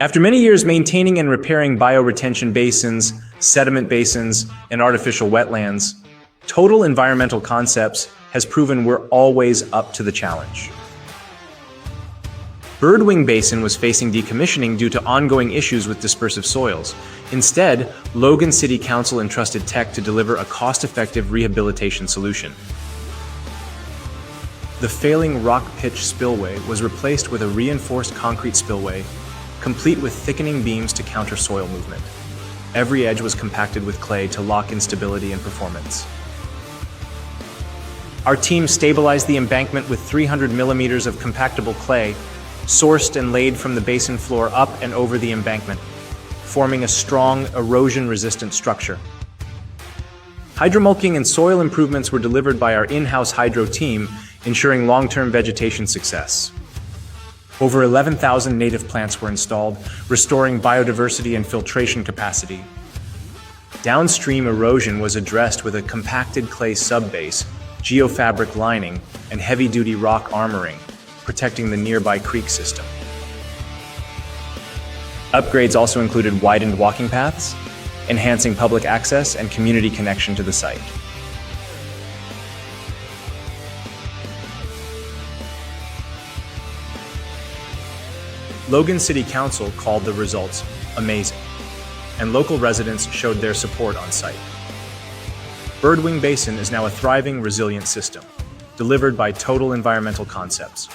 After many years maintaining and repairing bioretention basins, sediment basins, and artificial wetlands, Total Environmental Concepts has proven we're always up to the challenge. Birdwing Basin was facing decommissioning due to ongoing issues with dispersive soils. Instead, Logan City Council entrusted tech to deliver a cost-effective rehabilitation solution. The failing rock pitch spillway was replaced with a reinforced concrete spillway, complete with thickening beams to counter soil movement. Every edge was compacted with clay to lock in stability and performance. Our team stabilized the embankment with 300 millimeters of compactable clay, sourced and laid from the basin floor up and over the embankment, forming a strong, erosion-resistant structure. Hydromulching and soil improvements were delivered by our in-house hydro team, ensuring long-term vegetation success. Over 11,000 native plants were installed, restoring biodiversity and filtration capacity. Downstream erosion was addressed with a compacted clay subbase, geofabric lining, and heavy-duty rock armoring, protecting the nearby creek system. Upgrades also included widened walking paths, enhancing public access and community connection to the site. Logan City Council called the results amazing, and local residents showed their support on site. Birdwing Basin is now a thriving, resilient system, delivered by Total Environmental Concepts.